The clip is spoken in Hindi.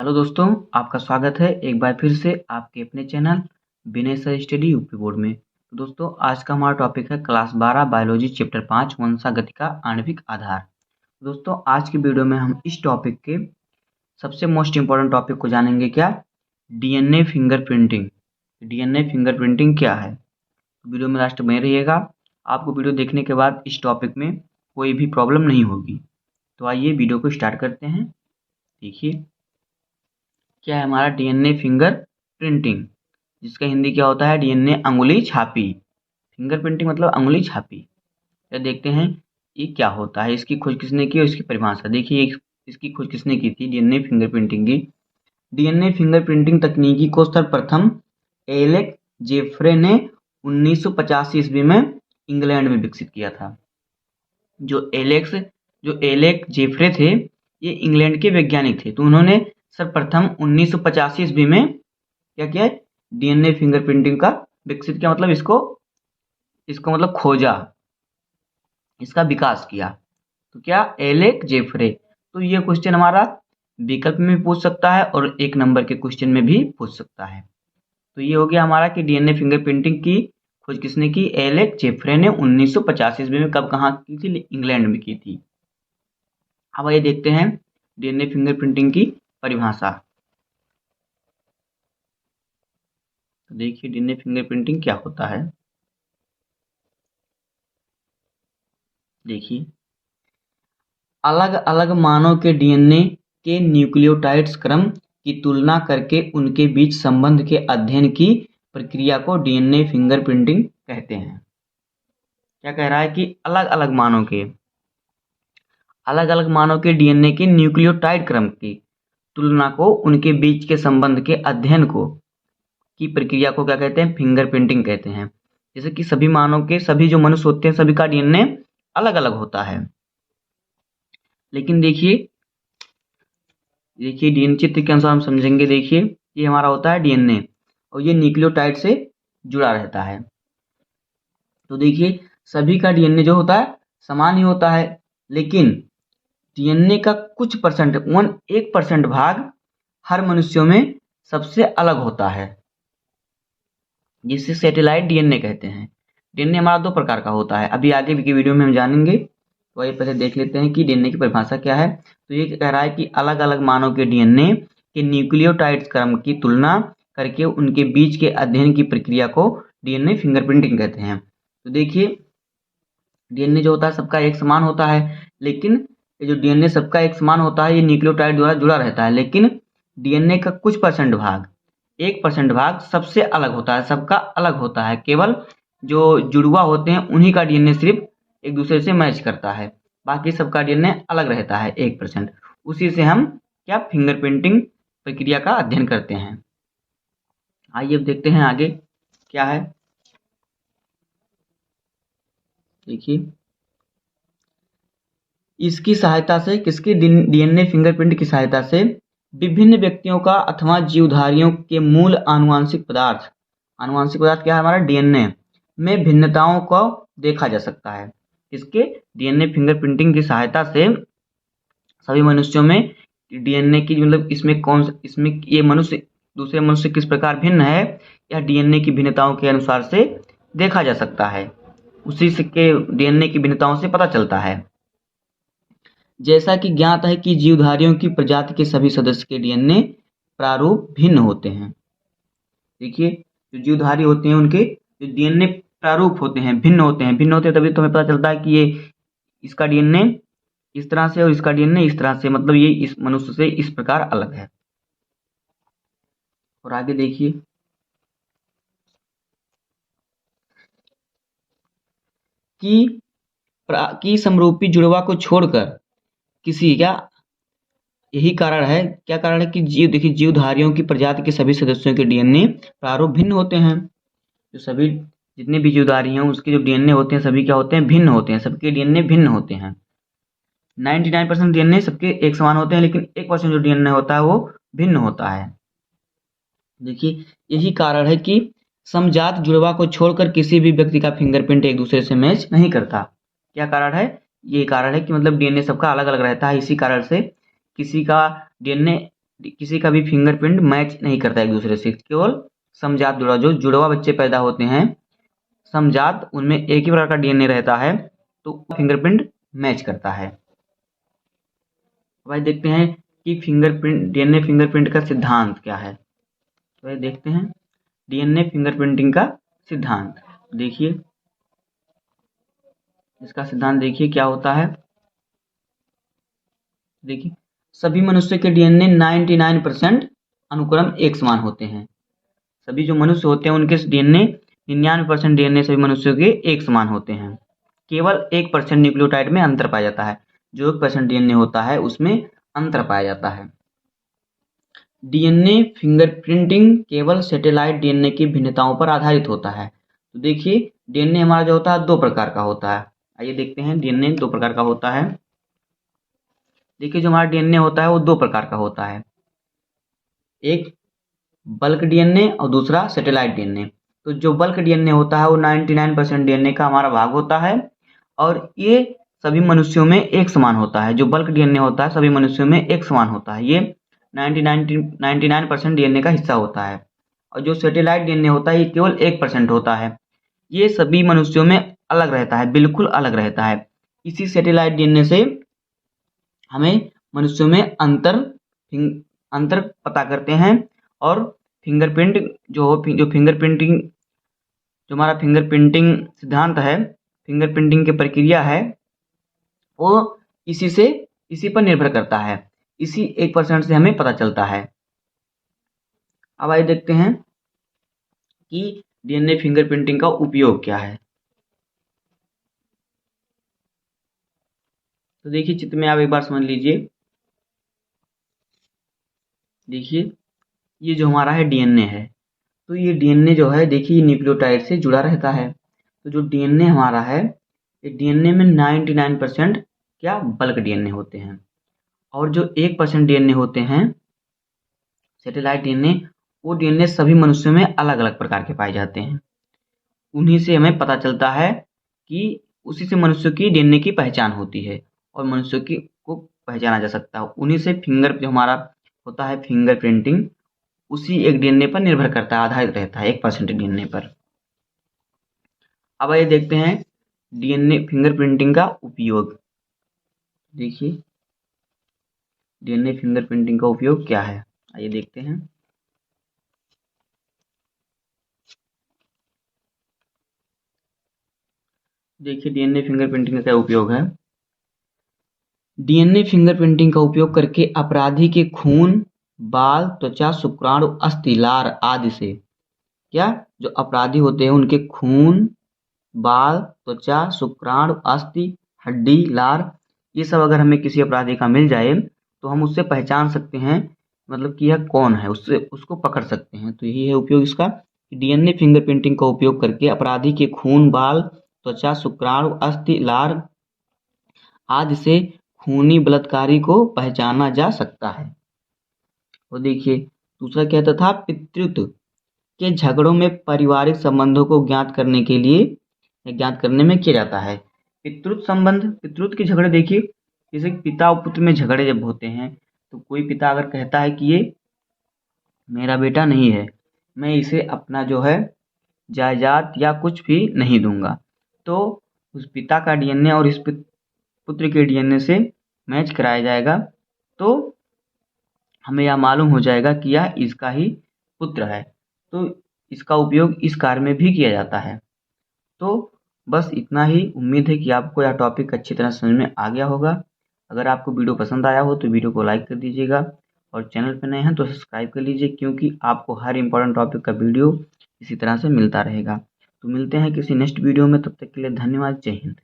हेलो दोस्तों, आपका स्वागत है एक बार फिर से आपके अपने चैनल विनय सर स्टडी यूपी बोर्ड में। तो दोस्तों, आज का हमारा टॉपिक है क्लास 12 बायोलॉजी चैप्टर 5 वंशा गति का आणविक आधार। दोस्तों, आज की वीडियो में हम इस टॉपिक के सबसे मोस्ट इम्पोर्टेंट टॉपिक को जानेंगे। क्या? DNA fingerprinting. डीएनए फिंगरप्रिंटिंग क्या है? वीडियो में लास्ट बने रहिएगा। आपको वीडियो देखने के बाद इस टॉपिक में कोई भी प्रॉब्लम नहीं होगी। तो आइए वीडियो को स्टार्ट करते हैं। देखिए, क्या है हमारा डीएनए फिंगर प्रिंटिंग, जिसका हिंदी क्या होता है? डीएनए अंगुली छापी। फिंगर प्रिंटिंग मतलब अंगुली छापी। तो देखते हैं ये क्या होता है, इसकी खोज किसने की और इसकी परिभाषा। देखिए, इसकी खोज किसने की थी डीएनए फिंगर प्रिंटिंग की? डीएनए फिंगर प्रिंटिंग तकनीकी को सर्वप्रथम एलेक जेफ्रे ने 1985 ईस्वी में इंग्लैंड में विकसित किया था। जो एलेक जेफ्रे थे, ये इंग्लैंड के वैज्ञानिक थे। तो उन्होंने सर्वप्रथम 1985 ईस्वी में क्या किया? डीएनए फिंगरप्रिंटिंग का विकसित किया, मतलब इसको मतलब खोजा, इसका विकास किया। तो क्या? एलेक जेफ्रे। तो ये क्वेश्चन हमारा विकल्प में भी पूछ सकता है और एक नंबर के क्वेश्चन में भी पूछ सकता है। तो ये हो गया हमारा कि डीएनए फिंगरप्रिंटिंग की खोज किसने की? एलेक जेफ्रे ने 1985 ईस्वी में। कब, कहाँ की थी? इंग्लैंड में की थी। अब आइए देखते हैं डीएनए फिंगरप्रिंटिंग की परिभाषा। तो देखिए, डीएनए फिंगरप्रिंटिंग क्या होता है। देखिए, अलग अलग मानव के डीएनए के न्यूक्लियोटाइड्स क्रम की तुलना करके उनके बीच संबंध के अध्ययन की प्रक्रिया को डीएनए फिंगरप्रिंटिंग कहते हैं। क्या कह रहा है कि अलग अलग मानव के डीएनए के न्यूक्लियोटाइड क्रम की तुलना को उनके बीच के संबंध के अध्ययन को की प्रक्रिया को क्या कहते हैं? फिंगरप्रिंटिंग कहते हैं। जैसे कि सभी मानव के, सभी जो मनुष्य होते हैं, सभी का डीएनए अलग अलग होता है। लेकिन देखिए डीएनए चित्र के अनुसार हम समझेंगे। देखिए, ये हमारा होता है डीएनए और ये न्यूक्लियोटाइड से जुड़ा रहता है। तो देखिए, सभी का डीएनए जो होता है समान ही होता है, लेकिन डीएनए का कुछ परसेंट 1% भाग हर मनुष्यों में सबसे अलग होता है, जिसे सैटेलाइट डीएनए कहते हैं। डीएनए हमारा 2 प्रकार का होता है, अभी आगे की वीडियो में हम जानेंगे। तो आइए पहले देख लेते हैं कि डीएनए की परिभाषा क्या है। तो ये कह रहा है कि अलग अलग मानव के डीएनए के न्यूक्लियोटाइड्स क्रम की तुलना करके उनके बीच के अध्ययन की प्रक्रिया को डीएनए फिंगरप्रिंटिंग कहते हैं। तो देखिए, डीएनए जो होता है सबका एक समान होता है, लेकिन ये जो डीएनए सबका एक समान होता है, ये न्यूक्लियोटाइड द्वारा जुड़ा रहता है। लेकिन डीएनए का कुछ परसेंट भाग, 1% भाग सबसे अलग होता है, सबका अलग होता है। केवल जो जुड़वा होते हैं उन्हीं का डीएनए सिर्फ एक दूसरे से मैच करता है, बाकी सबका डीएनए अलग रहता है 1%। उसी से हम क्या फिंगरप्रिंटिंग प्रक्रिया का अध्ययन करते हैं। आइए अब देखते हैं आगे क्या है। देखिए, इसकी सहायता से, किसकी? डीएनए फिंगरप्रिंट की सहायता से विभिन्न व्यक्तियों का अथवा जीवधारियों के मूल आनुवांशिक पदार्थ क्या है? हमारा डीएनए में भिन्नताओं को देखा जा सकता है। इसके डीएनए फिंगरप्रिंटिंग की सहायता से सभी मनुष्यों में डीएनए की, मतलब इसमें ये मनुष्य दूसरे मनुष्य किस प्रकार भिन्न है, यह डीएनए की भिन्नताओं के अनुसार से देखा जा सकता है। उसी से के डीएनए की भिन्नताओं से पता चलता है। जैसा कि ज्ञात है कि जीवधारियों की प्रजाति के सभी सदस्य के डीएनए प्रारूप भिन्न होते हैं। देखिए, जो जीवधारी होते हैं उनके जो डीएनए प्रारूप होते हैं, भिन्न होते हैं। तभी तो हमें पता चलता है कि ये इसका डीएनए इस तरह से और इसका डीएनए इस तरह से, मतलब ये इस मनुष्य से इस प्रकार अलग है। और आगे देखिए, कि समरूपी जुड़वा को छोड़कर किसी क्या यही कारण है, क्या कारण है कि देखिए जीवधारियों की प्रजाति के सभी सदस्यों के डीएनए प्रारूप भिन्न होते हैं। जो सभी जितने भी जीवधारी हैं उसके जो डीएनए होते हैं सभी क्या होते हैं? भिन्न होते हैं। सबके डीएनए भिन्न होते हैं। 99% डीएनए सबके एक समान होते हैं, लेकिन 1% जो डीएनए होता है वो भिन्न होता है। देखिए, यही कारण है कि समजात जुड़वा को छोड़कर किसी भी व्यक्ति का फिंगरप्रिंट एक दूसरे से मैच नहीं करता। क्या कारण है? ये कारण है कि मतलब डीएनए सबका अलग अलग रहता है। इसी कारण से किसी का डीएनए किसी का भी फिंगरप्रिंट मैच नहीं करता एक दूसरे से, केवल समजात जुड़वा, जो जुड़वा बच्चे पैदा होते हैं समजात, उनमें एक ही प्रकार का डीएनए रहता है तो फिंगरप्रिंट मैच करता है। भाई देखते हैं कि डीएनए फिंगरप्रिंट का सिद्धांत क्या है। तो भाई देखते हैं डीएनए फिंगरप्रिंटिंग का सिद्धांत। देखिए इसका सिद्धांत देखिए क्या होता है। देखिए सभी मनुष्य के डीएनए 99% अनुक्रम एक समान होते हैं। सभी जो मनुष्य होते हैं उनके डीएनए 99% डीएनए सभी मनुष्यों के एक समान होते हैं। केवल 1% न्यूक्लियोटाइड में अंतर पाया जाता है। जो 1% डीएनए होता है उसमें अंतर पाया जाता है। डीएनए फिंगरप्रिंटिंग केवल सैटेलाइट डीएनए की भिन्नताओं पर आधारित होता है। तो देखिए डीएनए हमारा जो होता है 2 प्रकार का होता है। आइए देखते हैं डीएनए 2 प्रकार का होता है। देखिए जो हमारा डीएनए होता है वो 2 प्रकार का होता है, एक बल्क डीएनए और दूसरा सैटेलाइट डीएनए। तो जो बल्क डीएनए होता है वो 99% डीएनए का हमारा भाग होता है और ये सभी मनुष्यों में एक समान होता है। जो बल्क डीएनए होता है सभी मनुष्यों में एक समान होता है, ये 99% डीएनए का हिस्सा होता है। और जो सैटेलाइट डीएनए होता है ये केवल 1% होता है, ये सभी मनुष्यों में अलग रहता है, बिल्कुल अलग रहता है। इसी सैटेलाइट डीएनए से हमें मनुष्यों में अंतर पता करते हैं और फिंगरप्रिंट जो फिंगरप्रिंटिंग जो हमारा फिंगरप्रिंटिंग सिद्धांत है, फिंगरप्रिंटिंग की प्रक्रिया है, वो इसी पर निर्भर करता है। इसी 1% से हमें पता चलता है। अब आइए देखते हैं कि डीएनए फिंगरप्रिंटिंग का उपयोग क्या है। तो देखिए चित्र में आप एक बार समझ लीजिए। देखिए ये जो हमारा है डीएनए है, तो ये डीएनए जो है देखिए न्यूक्लियोटाइड से जुड़ा रहता है। तो जो डीएनए हमारा है ये डीएनए में 99% क्या बल्क डीएनए होते हैं और जो 1% डीएनए होते हैं सैटेलाइट डीएनए, वो डीएनए सभी मनुष्यों में अलग अलग प्रकार के पाए जाते हैं। उन्हीं से हमें पता चलता है कि उसी से मनुष्य की डीएनए की पहचान होती है और मनुष्य की को पहचाना जा सकता है। उन्हीं से जो हमारा होता है फिंगरप्रिंटिंग, उसी एक डीएनए पर निर्भर करता है, आधारित रहता है 1% डीएनए पर। अब आइए देखते हैं डीएनए फिंगरप्रिंटिंग का उपयोग। देखिए डीएनए फिंगरप्रिंटिंग का उपयोग क्या है, आइए देखते हैं। देखिए डीएनए फिंगरप्रिंटिंग का क्या उपयोग है। डीएनए फिंगरप्रिंटिंग का उपयोग करके अपराधी के खून, बाल, त्वचा, शुक्राणु, अस्थि, लार आदि से क्या जो अपराधी होते हैं उनके खून, बाल, त्वचा, शुक्राणु, अस्थि, हड्डी, लार, ये सब अगर हमें किसी अपराधी का मिल जाए तो हम उससे पहचान सकते हैं, मतलब कि यह कौन है, उससे उसको पकड़ सकते हैं। तो यही है उपयोग इसका। डीएनए फिंगरप्रिंटिंग का उपयोग करके अपराधी के खून, बाल, त्वचा, शुक्राणु, अस्थि, लार आदि से खूनी बलात्कारी को पहचाना जा सकता है। और देखिए दूसरा क्या था, पितृत्व के झगड़ों में पारिवारिक संबंधों को ज्ञात करने में किया जाता है। पितृत्व के झगड़े देखिए, जैसे पिता और पुत्र में झगड़े जब होते हैं तो कोई पिता अगर कहता है कि ये मेरा बेटा नहीं है, मैं इसे अपना जो है जायदाद या कुछ भी नहीं दूंगा, तो उस पिता का डीएनए और इस पुत्र के डीएनए से मैच कराया जाएगा तो हमें यह मालूम हो जाएगा कि यह इसका ही पुत्र है। तो इसका उपयोग इस कार्य में भी किया जाता है। तो बस इतना ही। उम्मीद है कि आपको यह टॉपिक अच्छी तरह समझ में आ गया होगा। अगर आपको वीडियो पसंद आया हो तो वीडियो को लाइक कर दीजिएगा और चैनल पर नए हैं तो सब्सक्राइब कर लीजिए, क्योंकि आपको हर इंपॉर्टेंट टॉपिक का वीडियो इसी तरह से मिलता रहेगा। तो मिलते हैं किसी नेक्स्ट वीडियो में, तब तक के लिए धन्यवाद। जय हिंद।